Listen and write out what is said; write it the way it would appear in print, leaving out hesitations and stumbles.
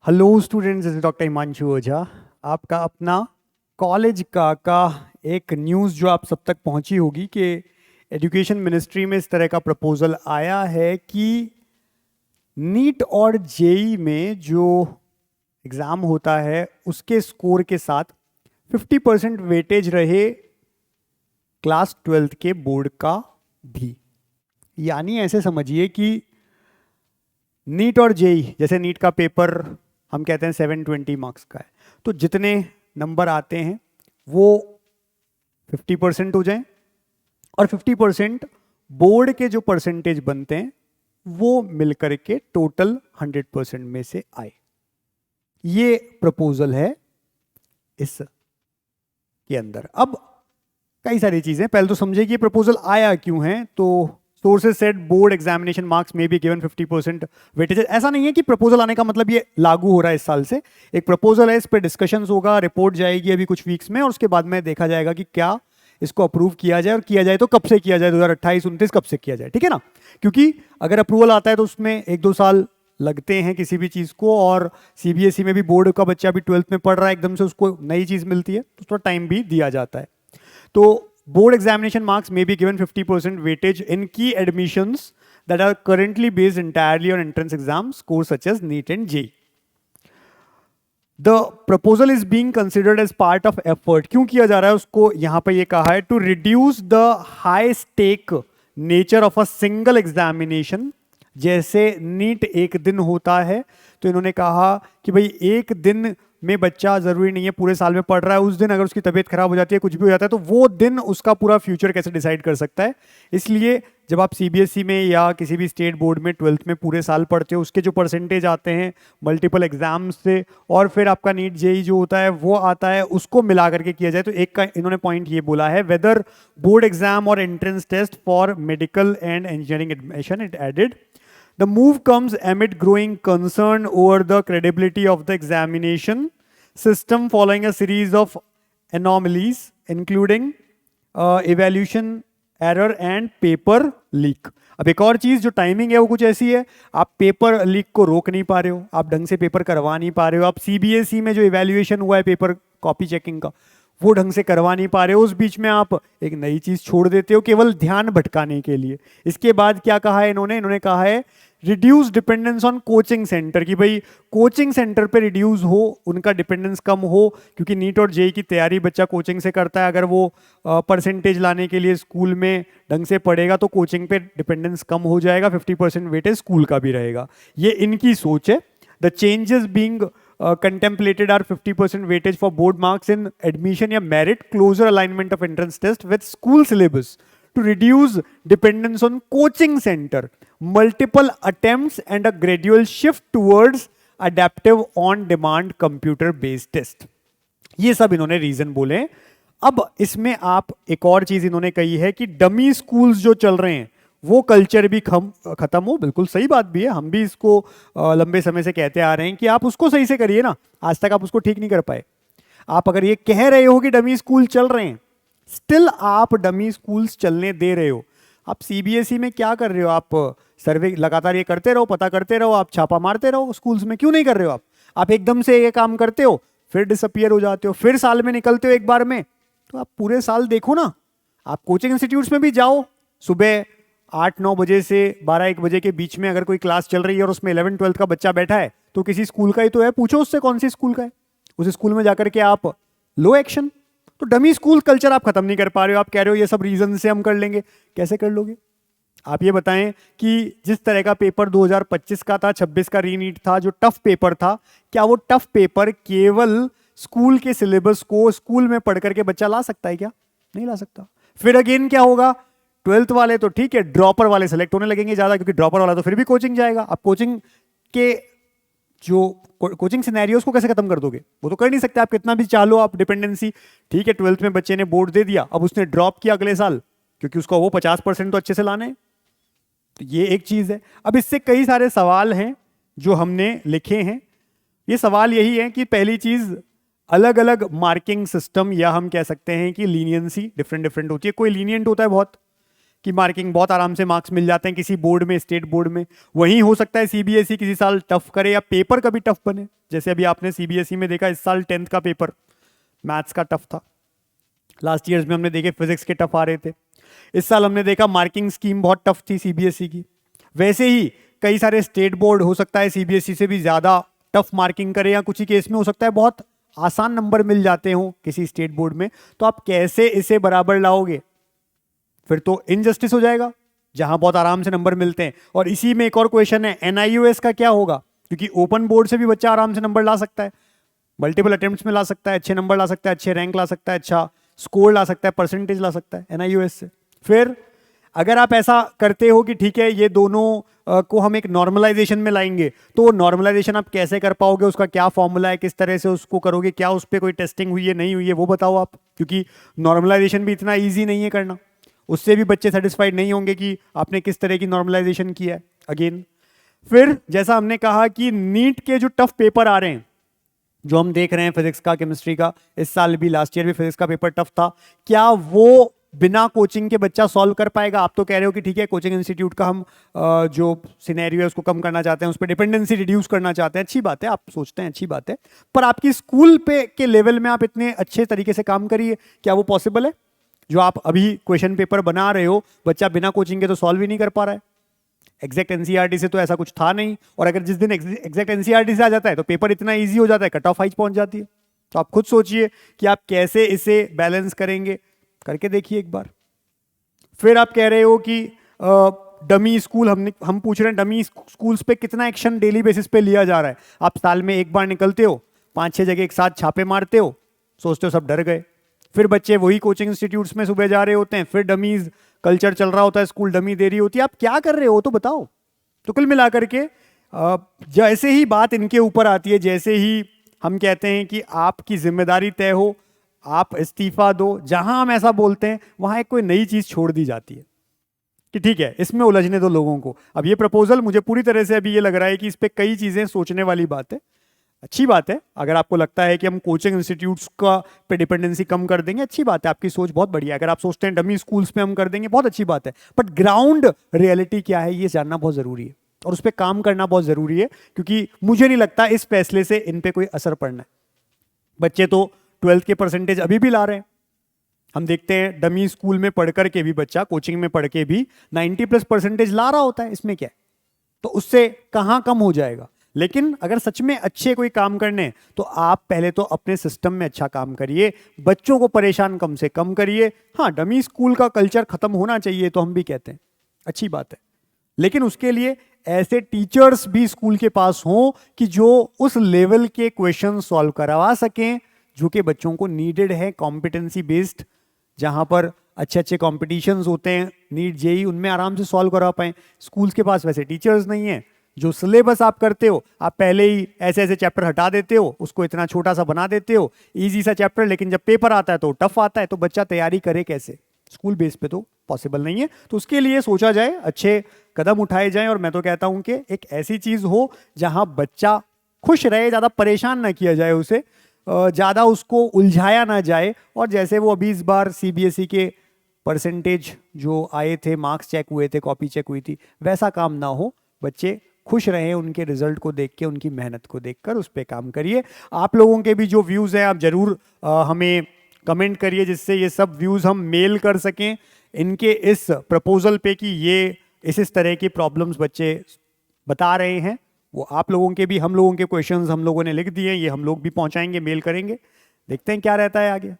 Hello students, this is doctor Himanshu Ojha. आपका अपना college का एक न्यूज़ जो आप सब तक पहुंची होगी कि एजुकेशन मिनिस्ट्री में इस तरह का प्रपोजल आया है कि नीट और जेई में जो एग्ज़ाम होता है उसके स्कोर के साथ 50% वेटेज रहे क्लास 12th के बोर्ड का भी। यानी ऐसे समझिए कि नीट और जेई, जैसे नीट का पेपर हम कहते हैं 720 मार्क्स का है, तो जितने नंबर आते हैं वो 50% हो जाएं और 50% बोर्ड के जो परसेंटेज बनते हैं वो मिलकर के टोटल 100% में से आए। ये प्रपोजल है इस के अंदर। अब कई सारी चीजें, पहले तो समझे कि ये प्रपोजल आया क्यों है। तो sources said board examination marks में भी गिवन 50% वेटेज। ऐसा नहीं है कि प्रपोजल आने का मतलब ये लागू हो रहा है इस साल से। एक प्रपोजल है, इस पर डिस्कशन होगा, रिपोर्ट जाएगी अभी कुछ वीक्स में और उसके बाद में देखा जाएगा कि क्या इसको अप्रूव किया जाए और किया जाए तो कब से किया जाए, 2028-29 कब से किया जाए, ठीक है ना। क्योंकि अगर अप्रूवल आता है तो उसमें 1-2 साल लगते हैं किसी भी चीज को, और सीबीएसई में भी बोर्ड का बच्चा भी 12th में पढ़ रहा है, एकदम से उसको नई चीज मिलती है तो थोड़ा टाइम भी दिया जाता है। तो board examination marks may be given 50% weightage in key admissions that are currently based entirely on entrance exam scores such as NEET and JEE. The proposal is being considered as part of effort. क्यों किया जा रहा है उसको यहां पर ये कहा है, to reduce the high stake nature of a single examination. जैसे नीट एक दिन होता है तो इन्होंने कहा कि भाई एक दिन में बच्चा जरूरी नहीं है पूरे साल में पढ़ रहा है, उस दिन अगर उसकी तबीयत खराब हो जाती है, कुछ भी हो जाता है, तो वो दिन उसका पूरा फ्यूचर कैसे डिसाइड कर सकता है। इसलिए जब आप सीबीएसई में या किसी भी स्टेट बोर्ड में 12th में पूरे साल पढ़ते हो, उसके जो परसेंटेज आते हैं मल्टीपल एग्जाम्स से और फिर आपका नीट जेई जो होता है वो आता है, उसको मिला करके किया जाए। तो एक का इन्होंने पॉइंट ये बोला है, वेदर बोर्ड एग्जाम और entrance test for medical and engineering admission, it added the move comes amid growing concern over the credibility of the examination system following a series of anomalies including evaluation error and paper leak. अब एक और चीज जो timing है वो कुछ ऐसी है, आप पेपर लीक को रोक नहीं पा रहे हो, आप ढंग से पेपर करवा नहीं पा रहे हो, आप सीबीएसई में जो इवैल्यूएशन हुआ है पेपर कॉपी चेकिंग का वो ढंग से करवा नहीं पा रहे हो, उस बीच में आप एक नई चीज छोड़ देते हो केवल ध्यान भटकाने के लिए। इसके बाद क्या कहा है इन्होंने कहा है reduce dependence on coaching centre, कि भाई कोचिंग सेंटर पे रिड्यूस हो, उनका डिपेंडेंस कम हो, क्योंकि नीट और जेई की तैयारी बच्चा कोचिंग से करता है। अगर वो परसेंटेज लाने के लिए स्कूल में ढंग से पढ़ेगा तो कोचिंग पे डिपेंडेंस कम हो जाएगा, 50% वेटेज स्कूल का भी रहेगा। ये इनकी सोच है। The changes being contemplated are 50% weightage for board marks in admission या merit, closer alignment of entrance test with school syllabus to reduce dependence on coaching center, multiple attempts and a gradual shift towards adaptive on demand computer based test. ये सब इन्होंने reason बोले। अब इसमें आप एक और चीज इन्होंने कही है कि डमी स्कूल्स जो चल रहे हैं वो कल्चर भी खत्म हो। बिल्कुल सही बात भी है, हम भी इसको लंबे समय से कहते आ रहे हैं कि आप उसको सही से करिए ना, आज तक आप उसको ठीक नहीं कर पाए। आप अगर ये कह रहे हो कि डमी स्कूल चल रहे हैं, स्टिल आप डमी स्कूल्स चलने दे रहे हो। आप सीबीएसई में क्या कर रहे हो, आप सर्वे लगातार ये करते रहो, पता करते रहो, आप छापा मारते रहो स्कूल्स में, क्यों नहीं कर रहे हो आप एकदम से ये काम करते हो फिर डिसअपियर हो जाते हो, फिर साल में निकलते हो एक बार में। तो आप पूरे साल देखो ना, आप कोचिंग इंस्टीट्यूट्स में भी जाओ, सुबह 8-9 बजे से 12-1 बजे के बीच में अगर कोई क्लास चल रही है और उसमें 11-12 का बच्चा बैठा है तो किसी स्कूल का ही तो है, पूछो उससे कौन सी स्कूल का है, उस स्कूल में जाकर के आप लो एक्शन। तो डमी स्कूल कल्चर आप खत्म नहीं कर पा रहे हो, आप कह रहे हो ये सब रीजन से हम कर लेंगे। कैसे कर लोगे आप ये बताएं कि जिस तरह का पेपर 2025 का था, 26 का रीनीट था, जो टफ पेपर था, क्या वो टफ पेपर केवल स्कूल के सिलेबस को स्कूल में पढ़ करके बच्चा ला सकता है? क्या नहीं ला सकता। फिर अगेन क्या होगा, 12th वाले तो ठीक है, ड्रॉपर वाले सेलेक्ट होने लगेंगे ज्यादा, क्योंकि ड्रॉपर वाला तो फिर भी कोचिंग जाएगा। आप कोचिंग के जो कोचिंग सिनेरियोस को कैसे खत्म कर दोगे, वो तो कर नहीं सकते आप, कितना भी चाह लो आप डिपेंडेंसी। ठीक है, 12th में बच्चे ने बोर्ड दे दिया, अब उसने ड्रॉप किया अगले साल क्योंकि उसका वो 50% तो अच्छे से लाने हैं। तो ये एक चीज है। अब इससे कई सारे सवाल हैं जो हमने लिखे हैं। ये सवाल यही है कि पहली चीज, अलग अलग मार्किंग सिस्टम या हम कह सकते हैं कि लीनियंसी डिफरेंट होती है। कोई लीनियंट होता है बहुत कि मार्किंग बहुत आराम से मार्क्स मिल जाते हैं किसी बोर्ड में, स्टेट बोर्ड में। वहीं हो सकता है सीबीएसई किसी साल टफ करे या पेपर कभी टफ बने, जैसे अभी आपने सीबीएसई में देखा इस साल 10th का पेपर मैथ्स का टफ था। लास्ट ईयर्स में हमने देखे फिजिक्स के टफ आ रहे थे। इस साल हमने देखा मार्किंग स्कीम बहुत टफ थी सीबीएसई की। वैसे ही कई सारे स्टेट बोर्ड हो सकता है सीबीएसई से भी ज्यादा टफ मार्किंग करे, या कुछ ही केस में हो सकता है बहुत आसान नंबर मिल जाते हो किसी स्टेट बोर्ड में। तो आप कैसे इसे बराबर लाओगे? फिर तो इनजस्टिस हो जाएगा जहां बहुत आराम से नंबर मिलते हैं। और इसी में एक और क्वेश्चन है, एनआईओएस का क्या होगा? क्योंकि ओपन बोर्ड से भी बच्चा आराम से नंबर ला सकता है, मल्टीपल अटेम्प्ट्स में ला सकता है, अच्छे नंबर ला सकता है, अच्छे रैंक ला सकता है, अच्छा स्कोर ला सकता है, परसेंटेज ला सकता है एनआईओएस से। फिर अगर आप ऐसा करते हो कि ठीक है ये दोनों को हम एक नॉर्मलाइजेशन में लाएंगे, तो नॉर्मलाइजेशन आप कैसे कर पाओगे? उसका क्या फॉर्मूला है, किस तरह से उसको करोगे? क्या उस पर कोई टेस्टिंग हुई है, नहीं हुई है, वो बताओ आप। क्योंकि नॉर्मलाइजेशन भी इतना ईजी नहीं है करना, उससे भी बच्चे सेटिस्फाइड नहीं होंगे कि आपने किस तरह की नॉर्मलाइजेशन किया है। अगेन फिर जैसा हमने कहा कि नीट के जो टफ पेपर आ रहे हैं, जो हम देख रहे हैं फिजिक्स का, केमिस्ट्री का, इस साल भी, लास्ट ईयर भी फिजिक्स का पेपर टफ था, क्या वो बिना कोचिंग के बच्चा सॉल्व कर पाएगा? आप तो कह रहे हो कि ठीक है कोचिंग इंस्टीट्यूट का हम जो सिनेरियो है उसको कम करना चाहते हैं, उस पर डिपेंडेंसी रिड्यूस करना चाहते हैं, अच्छी बात है, आप सोचते हैं अच्छी बात है, पर आपकी स्कूल पे के लेवल में आप इतने अच्छे तरीके से काम करिए, क्या वो पॉसिबल है? जो आप अभी क्वेश्चन पेपर बना रहे हो, बच्चा बिना कोचिंग के तो सॉल्व ही नहीं कर पा रहा है। एग्जैक्ट एनसीईआरटी से तो ऐसा कुछ था नहीं, और अगर जिस दिन एग्जैक्ट एनसीईआरटी से आ जाता है तो पेपर इतना इजी हो जाता है, कट ऑफ हाई पहुंच जाती है। तो आप खुद सोचिए कि आप कैसे इसे बैलेंस करेंगे, करके देखिए एक बार। फिर आप कह रहे हो कि डमी स्कूल, हम पूछ रहे हैं डमी स्कूल्स पे कितना एक्शन डेली बेसिस पे लिया जा रहा है? आप साल में एक बार निकलते हो, 5-6 जगह एक साथ छापे मारते हो, सोचते हो सब डर गए, फिर बच्चे वही कोचिंग इंस्टीट्यूट्स में सुबह जा रहे होते हैं, फिर डमीज कल्चर चल रहा होता है, स्कूल डमी दे रही होती है, आप क्या कर रहे हो तो बताओ। तो कुल मिलाकर के जैसे ही बात इनके ऊपर आती है, जैसे ही हम कहते हैं कि आपकी जिम्मेदारी तय हो, आप इस्तीफा दो, जहां हम ऐसा बोलते हैं वहां एक कोई नई चीज छोड़ दी जाती है कि ठीक है इसमें उलझने दो लोगों को। अब ये प्रपोजल मुझे पूरी तरह से अभी ये लग रहा है कि इस पे कई चीजें सोचने वाली बात है। अच्छी बात है अगर आपको लगता है कि हम कोचिंग इंस्टीट्यूट्स का पे डिपेंडेंसी कम कर देंगे, अच्छी बात है, आपकी सोच बहुत बढ़िया है। अगर आप सोचते हैं डमी स्कूल्स पे हम कर देंगे, बहुत अच्छी बात है, बट ग्राउंड रियलिटी क्या है ये जानना बहुत जरूरी है और उस पर काम करना बहुत जरूरी है, क्योंकि मुझे नहीं लगता इस फैसले से इन पे कोई असर पड़ना है। बच्चे तो 12th के परसेंटेज अभी भी ला रहे हैं, हम देखते हैं डमी स्कूल में पढ़ करके भी बच्चा कोचिंग में पढ़ के भी 90+ परसेंटेज ला रहा होता है, इसमें क्या है? तो उससे कहां कम हो जाएगा। लेकिन अगर सच में अच्छे कोई काम करने, तो आप पहले तो अपने सिस्टम में अच्छा काम करिए, बच्चों को परेशान कम से कम करिए। हाँ, डमी स्कूल का कल्चर खत्म होना चाहिए तो हम भी कहते हैं, अच्छी बात है, लेकिन उसके लिए ऐसे टीचर्स भी स्कूल के पास हों कि जो उस लेवल के क्वेश्चन सॉल्व करवा सकें जो कि बच्चों को नीडेड है, कॉम्पिटेंसी बेस्ड, जहां पर अच्छे अच्छे कॉम्पिटिशन्स होते हैं, नीट जेई, उनमें आराम से सॉल्व करवा पाएं। स्कूल्स के पास वैसे टीचर्स नहीं है। जो सिलेबस आप करते हो, आप पहले ही ऐसे ऐसे चैप्टर हटा देते हो, उसको इतना छोटा सा बना देते हो, इजी सा चैप्टर, लेकिन जब पेपर आता है तो टफ आता है, तो बच्चा तैयारी करे कैसे? स्कूल बेस पे तो पॉसिबल नहीं है। तो उसके लिए सोचा जाए, अच्छे कदम उठाए जाएं, और मैं तो कहता हूं कि एक ऐसी चीज हो जहां बच्चा खुश रहे, ज्यादा परेशान ना किया जाए उसे, ज़्यादा उसको उलझाया ना जाए। और जैसे वो अभी इस बार सीबीएसई के परसेंटेज जो आए थे, मार्क्स चेक हुए थे, कॉपी चेक हुई थी, वैसा काम ना हो, बच्चे खुश रहें उनके रिजल्ट को देख के, उनकी मेहनत को देखकर, उस पर काम करिए। आप लोगों के भी जो व्यूज़ हैं आप ज़रूर हमें कमेंट करिए, जिससे ये सब व्यूज़ हम मेल कर सकें इनके इस प्रपोजल पे कि ये इस तरह की प्रॉब्लम्स बच्चे बता रहे हैं। वो आप लोगों के भी, हम लोगों के क्वेश्चंस हम लोगों ने लिख दिए, ये हम लोग भी पहुंचाएंगे, मेल करेंगे, देखते हैं क्या रहता है आगे।